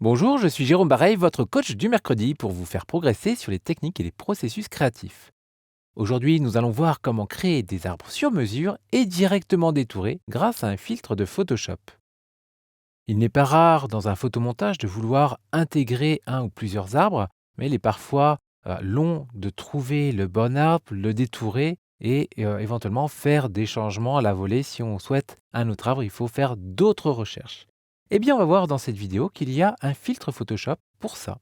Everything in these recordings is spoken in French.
Bonjour, je suis Jérôme Bareil, votre coach du mercredi pour vous faire progresser sur les techniques et les processus créatifs. Aujourd'hui, nous allons voir comment créer des arbres sur mesure et directement détourés grâce à un filtre de Photoshop. Il n'est pas rare dans un photomontage de vouloir intégrer un ou plusieurs arbres, mais il est parfois long de trouver le bon arbre, le détourer et éventuellement faire des changements à la volée. Si on souhaite un autre arbre, il faut faire d'autres recherches. Eh bien, on va voir dans cette vidéo qu'il y a un filtre Photoshop pour ça.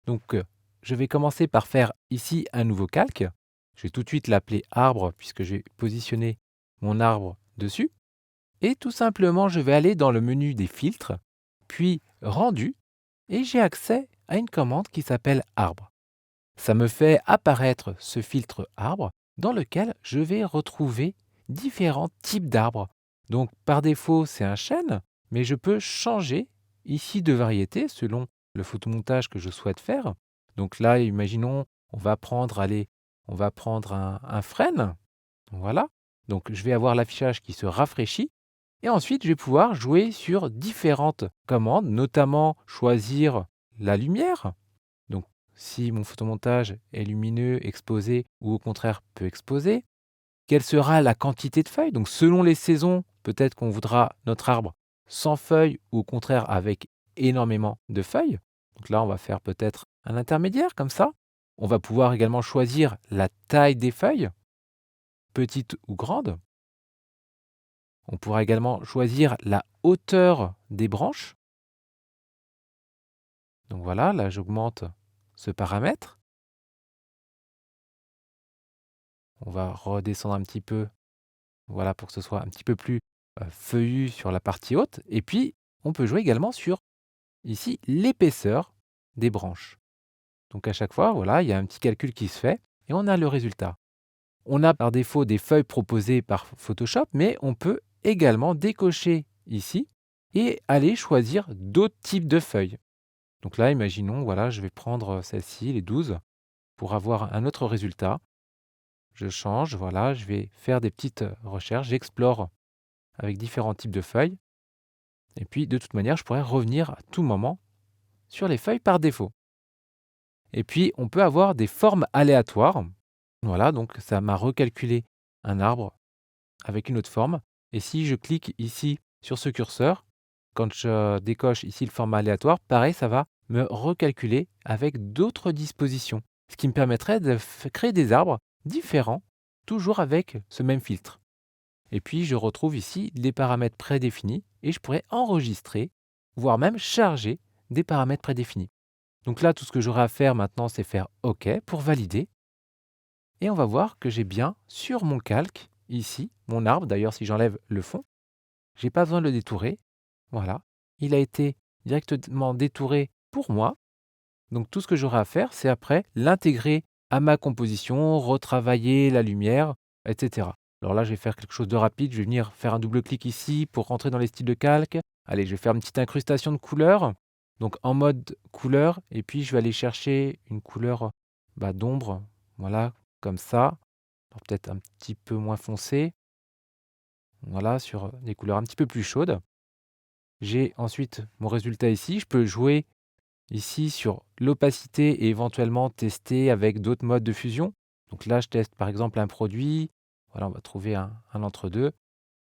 Donc, je vais commencer par faire ici un nouveau calque. Je vais tout de suite l'appeler arbre puisque je vais positionner mon arbre dessus. Et tout simplement, je vais aller dans le menu des filtres, puis rendu, et j'ai accès à une commande qui s'appelle arbre. Ça me fait apparaître ce filtre arbre dans lequel je vais retrouver différents types d'arbres. Donc par défaut, c'est un chêne, mais je peux changer ici de variété selon le photomontage que je souhaite faire. Donc là, imaginons, on va prendre un frêne. Voilà. Donc je vais avoir l'affichage qui se rafraîchit et ensuite, je vais pouvoir jouer sur différentes commandes, notamment choisir la lumière. Donc, si mon photomontage est lumineux, exposé ou au contraire peu exposé, quelle sera la quantité de feuilles? Donc, selon les saisons, peut-être qu'on voudra notre arbre sans feuilles ou au contraire avec énormément de feuilles. Donc là, on va faire peut-être un intermédiaire comme ça. On va pouvoir également choisir la taille des feuilles, petites ou grandes. On pourra également choisir la hauteur des branches. Donc voilà, là j'augmente ce paramètre. On va redescendre un petit peu, voilà, pour que ce soit un petit peu plus feuillu sur la partie haute. Et puis, on peut jouer également sur, ici, l'épaisseur des branches. Donc à chaque fois, voilà, il y a un petit calcul qui se fait et on a le résultat. On a par défaut des feuilles proposées par Photoshop, mais on peut également décocher ici et aller choisir d'autres types de feuilles. Donc là, imaginons, voilà, je vais prendre celle-ci, les 12, pour avoir un autre résultat. Je change, voilà, je vais faire des petites recherches, j'explore avec différents types de feuilles. Et puis, de toute manière, je pourrais revenir à tout moment sur les feuilles par défaut. Et puis, on peut avoir des formes aléatoires. Voilà, donc ça m'a recalculé un arbre avec une autre forme. Et si je clique ici sur ce curseur, quand je décoche ici le format aléatoire, pareil, ça va me recalculer avec d'autres dispositions. Ce qui me permettrait de créer des arbres différents, toujours avec ce même filtre. Et puis, je retrouve ici les paramètres prédéfinis et je pourrais enregistrer, voire même charger des paramètres prédéfinis. Donc là, tout ce que j'aurai à faire maintenant, c'est faire OK pour valider. Et on va voir que j'ai bien sur mon calque, ici, mon arbre. D'ailleurs, si j'enlève le fond, j'ai pas besoin de le détourer. Voilà, il a été directement détouré pour moi. Donc tout ce que j'aurai à faire, c'est après l'intégrer à ma composition, retravailler la lumière, etc. Alors là, je vais faire quelque chose de rapide. Je vais venir faire un double clic ici pour rentrer dans les styles de calque. Allez, je vais faire une petite incrustation de couleurs. Donc en mode couleur, et puis je vais aller chercher une couleur d'ombre. Voilà, comme ça. Alors peut-être un petit peu moins foncé. Voilà, sur des couleurs un petit peu plus chaudes. J'ai ensuite mon résultat ici. Je peux jouer ici sur l'opacité et éventuellement tester avec d'autres modes de fusion. Donc là, je teste par exemple un produit. Voilà, on va trouver un entre-deux.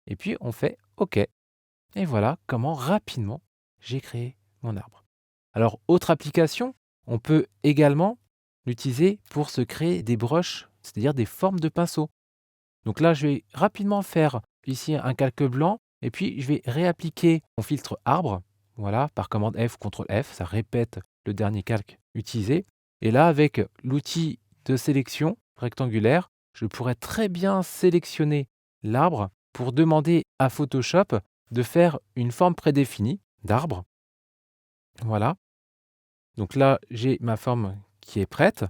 Et puis on fait OK. Et voilà comment rapidement j'ai créé mon arbre. Alors, autre application, on peut également l'utiliser pour se créer des broches, c'est-à-dire des formes de pinceaux. Donc là, je vais rapidement faire ici un calque blanc et puis je vais réappliquer mon filtre arbre. Voilà, par commande F, CTRL F, ça répète le dernier calque utilisé. Et là, avec l'outil de sélection rectangulaire, je pourrais très bien sélectionner l'arbre pour demander à Photoshop de faire une forme prédéfinie d'arbre. Voilà. Donc là, j'ai ma forme qui est prête.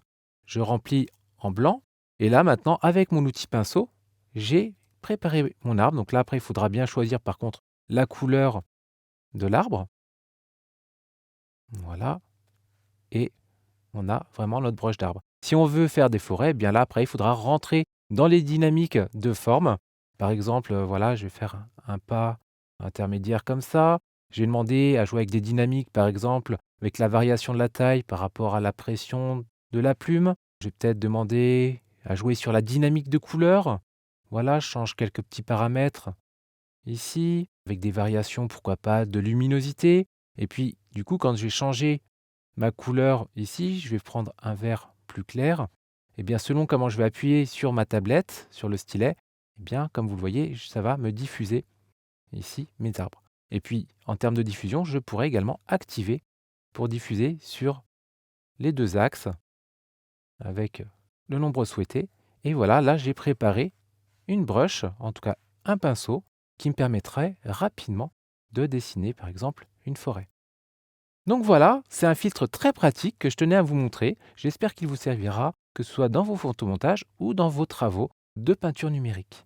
Je remplis en blanc. Et là, maintenant, avec mon outil pinceau, j'ai préparé mon arbre. Donc là, après, il faudra bien choisir par contre la couleur de l'arbre. Voilà. Et on a vraiment notre broche d'arbre. Si on veut faire des forêts, eh bien là, après, il faudra rentrer dans les dynamiques de forme. Par exemple, voilà, je vais faire un pas intermédiaire comme ça. Je vais demander à jouer avec des dynamiques, par exemple, avec la variation de la taille par rapport à la pression de la plume. Je vais peut-être demander à jouer sur la dynamique de couleur. Voilà, je change quelques petits paramètres ici, avec des variations, pourquoi pas, de luminosité. Et puis, du coup, quand je vais changer ma couleur ici, je vais prendre un vert plus clair. Et bien, selon comment je vais appuyer sur ma tablette, sur le stylet, eh bien, comme vous le voyez, ça va me diffuser ici mes arbres. Et puis, en termes de diffusion, je pourrais également activer pour diffuser sur les deux axes avec le nombre souhaité. Et voilà, là, j'ai préparé une brush, en tout cas un pinceau, qui me permettrait rapidement de dessiner, par exemple, une forêt. Donc voilà, c'est un filtre très pratique que je tenais à vous montrer. J'espère qu'il vous servira, que ce soit dans vos photomontages ou dans vos travaux de peinture numérique.